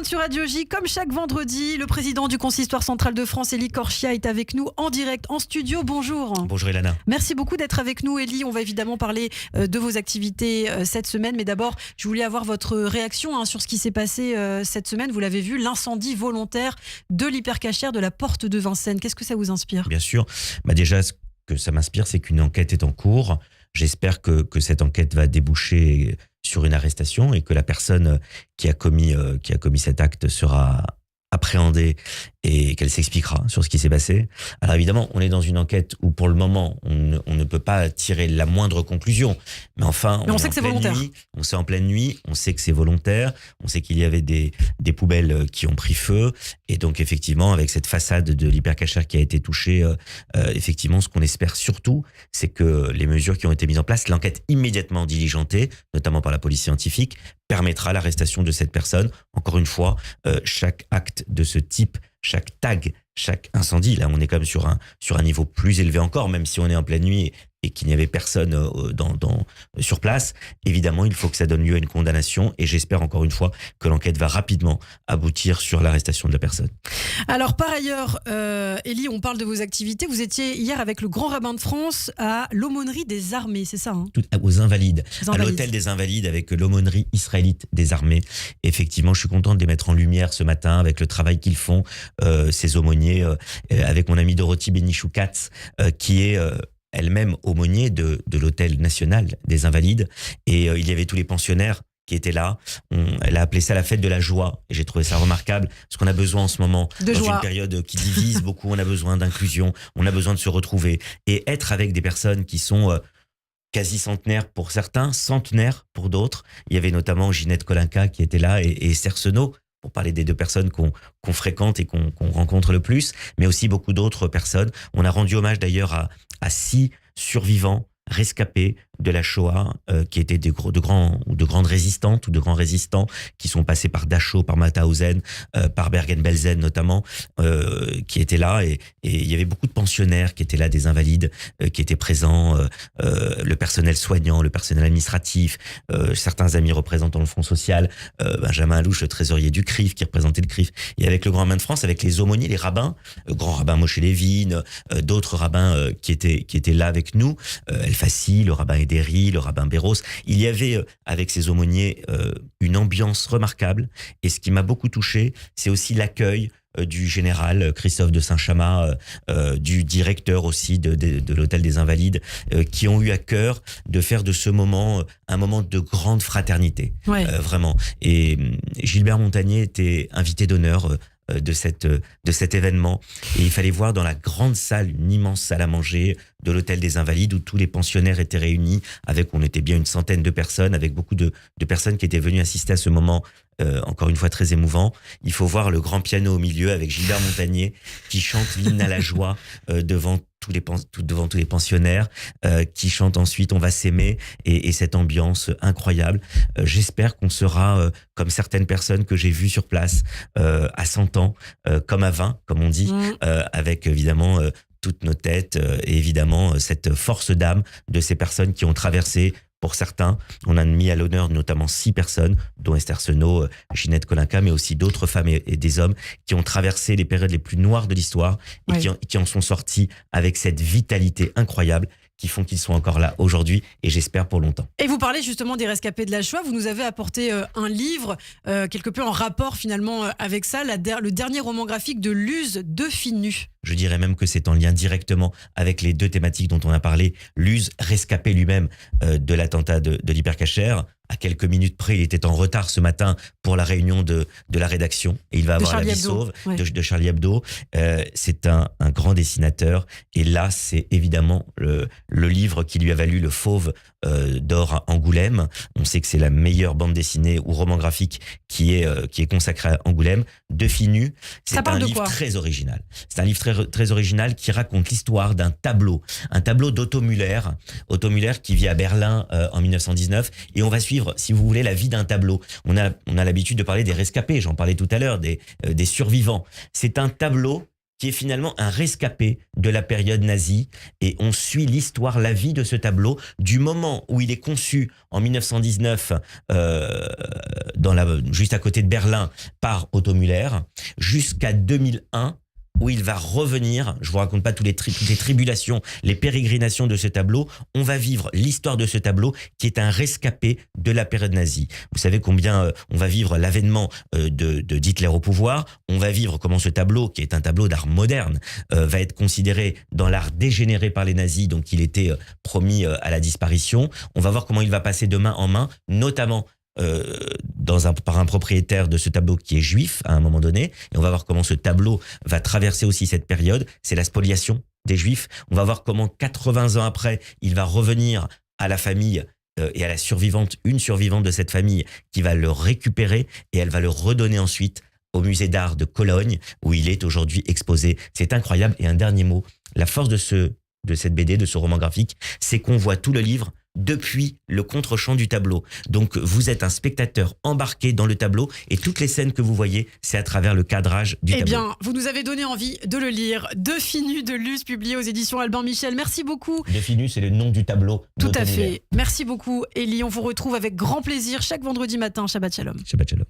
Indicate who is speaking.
Speaker 1: Pointe sur Radio J, comme chaque vendredi, le président du Consistoire central de France, Élie Corchia, est avec nous en direct, en studio. Bonjour.
Speaker 2: Bonjour Ilana.
Speaker 1: Merci beaucoup d'être avec nous, Élie. On va évidemment parler de vos activités cette semaine. Mais d'abord, je voulais avoir votre réaction sur ce qui s'est passé cette semaine. Vous l'avez vu, l'incendie volontaire de l'hypercachère de la Porte de Vincennes. Qu'est-ce que ça vous inspire ?
Speaker 2: Bien sûr. Déjà, ce que ça m'inspire, c'est qu'une enquête est en cours. J'espère que cette enquête va déboucher sur une arrestation et que la personne qui a commis cet acte sera appréhendée et qu'elle s'expliquera sur ce qui s'est passé. Alors évidemment, on est dans une enquête où pour le moment, on ne peut pas tirer la moindre conclusion. Mais enfin,
Speaker 1: on sait que c'est volontaire.
Speaker 2: On sait en pleine nuit, on sait que c'est volontaire, on sait qu'il y avait des poubelles qui ont pris feu. Et donc effectivement, avec cette façade de l'hypercachère qui a été touchée, effectivement, ce qu'on espère surtout, c'est que les mesures qui ont été mises en place, l'enquête immédiatement diligentée, notamment par la police scientifique, permettra l'arrestation de cette personne. Encore une fois, chaque acte de ce type, chaque tag, chaque incendie, là on est quand même sur un niveau plus élevé encore, même si on est en pleine nuit et qu'il n'y avait personne sur place. Évidemment, il faut que ça donne lieu à une condamnation et j'espère encore une fois que l'enquête va rapidement aboutir sur l'arrestation de la personne.
Speaker 1: Alors par ailleurs, Élie, on parle de vos activités. Vous étiez hier avec le Grand Rabbin de France à l'aumônerie des armées, c'est ça
Speaker 2: Aux Invalides, à l'hôtel des Invalides avec l'aumônerie israélite des armées. Effectivement, je suis content de les mettre en lumière ce matin avec le travail qu'ils font, ces aumôniers, avec mon amie Dorothy Benichou-Katz, qui est elle-même aumônier de l'hôtel national des Invalides. Et il y avait tous les pensionnaires qui étaient là. Elle a appelé ça la fête de la joie. Et j'ai trouvé ça remarquable, parce qu'on a besoin en ce moment, dans une période qui divise beaucoup, on a besoin d'inclusion, on a besoin de se retrouver. Et être avec des personnes qui sont quasi centenaires pour certains, centenaires pour d'autres. Il y avait notamment Ginette Kolinka qui était là et Esther Senot, pour parler des deux personnes qu'on fréquente et qu'on rencontre le plus, mais aussi beaucoup d'autres personnes. On a rendu hommage d'ailleurs à 6 survivants rescapés de la Shoah, qui étaient de grandes résistantes ou de grands résistants, qui sont passés par Dachau, par Mauthausen, par Bergen-Belsen notamment, qui étaient là. Et il y avait beaucoup de pensionnaires qui étaient là, des invalides qui étaient présents, le personnel soignant, le personnel administratif, certains amis représentants le Front social, Benjamin Alouche, le trésorier du CRIF, qui représentait le CRIF. Et avec le Grand Rabbin de France, avec les aumôniers, les rabbins, le Grand Rabbin Moshe Levin, d'autres rabbins qui étaient là avec nous, El Fassi, le rabbin Ederi, le rabbin Béros. Il y avait, avec ces aumôniers, une ambiance remarquable. Et ce qui m'a beaucoup touché, c'est aussi l'accueil du général Christophe de Saint-Chamas, du directeur aussi de l'hôtel des Invalides, qui ont eu à cœur de faire de ce moment un moment de grande fraternité. Ouais. Vraiment. Et Gilbert Montagnier était invité d'honneur de cet événement. Et il fallait voir dans la grande salle, une immense salle à manger de l'hôtel des Invalides où tous les pensionnaires étaient réunis, on était bien une centaine de personnes, avec beaucoup de personnes qui étaient venues assister à ce moment, encore une fois très émouvant. Il faut voir le grand piano au milieu avec Gilbert Montagnier qui chante l'hymne à la joie devant tous les pensionnaires, qui chante ensuite On va s'aimer, et cette ambiance incroyable. J'espère qu'on sera comme certaines personnes que j'ai vues sur place à 100 ans, comme à 20, comme on dit, avec évidemment toutes nos têtes et évidemment cette force d'âme de ces personnes qui ont traversé. Pour certains, on a mis à l'honneur notamment 6 personnes, dont Esther Senot, Ginette Kolinka, mais aussi d'autres femmes et des hommes qui ont traversé les périodes les plus noires de l'histoire et qui en sont sortis avec cette vitalité incroyable qui font qu'ils sont encore là aujourd'hui et j'espère pour longtemps.
Speaker 1: Et vous parlez justement des rescapés de la Shoah, vous nous avez apporté un livre quelque peu en rapport finalement avec ça, le dernier roman graphique de Luz de Finu.
Speaker 2: Je dirais même que c'est en lien directement avec les 2 thématiques dont on a parlé. Luz, rescapé lui-même de l'attentat de l'hypercachère. À quelques minutes près, il était en retard ce matin pour la réunion de la rédaction. Et il va avoir la vie sauve de Charlie Hebdo. C'est un grand dessinateur. Et là, c'est évidemment le livre qui lui a valu le Fauve d'or à Angoulême. On sait que c'est la meilleure bande dessinée ou roman graphique qui est consacrée à Angoulême. De Finu, c'est un livre très original. C'est un livre très original qui raconte l'histoire d'un tableau d'Otto Müller qui vit à Berlin en 1919. Et on va suivre, si vous voulez, la vie d'un tableau. On a l'habitude de parler des rescapés, j'en parlais tout à l'heure, des survivants. C'est un tableau qui est finalement un rescapé de la période nazie. Et on suit l'histoire, la vie de ce tableau, du moment où il est conçu en 1919, juste à côté de Berlin, par Otto Müller, jusqu'à 2001, où il va revenir. Je vous raconte pas toutes les tribulations, les pérégrinations de ce tableau. On va vivre l'histoire de ce tableau qui est un rescapé de la période nazie. Vous savez combien on va vivre l'avènement d'Hitler au pouvoir. On va vivre comment ce tableau, qui est un tableau d'art moderne, va être considéré dans l'art dégénéré par les nazis, donc il était promis à la disparition. On va voir comment il va passer de main en main, notamment par un propriétaire de ce tableau qui est juif à un moment donné, et on va voir comment ce tableau va traverser aussi cette période, c'est la spoliation des juifs. On va voir comment 80 ans après, il va revenir à la famille et à la survivante, une survivante de cette famille qui va le récupérer et elle va le redonner ensuite au musée d'art de Cologne où il est aujourd'hui exposé. C'est incroyable. Et un dernier mot, la force de cette BD, de ce roman graphique, c'est qu'on voit tout le livre depuis le contre-champ du tableau. Donc vous êtes un spectateur embarqué dans le tableau et toutes les scènes que vous voyez, c'est à travers le cadrage du tableau.
Speaker 1: Eh bien, vous nous avez donné envie de le lire. De Finus de Luz, publié aux éditions Albin Michel. Merci beaucoup.
Speaker 2: De Finus, c'est le nom du tableau.
Speaker 1: Tout à fait. Merci beaucoup, Élie. On vous retrouve avec grand plaisir chaque vendredi matin. Shabbat Shalom.
Speaker 2: Shabbat Shalom.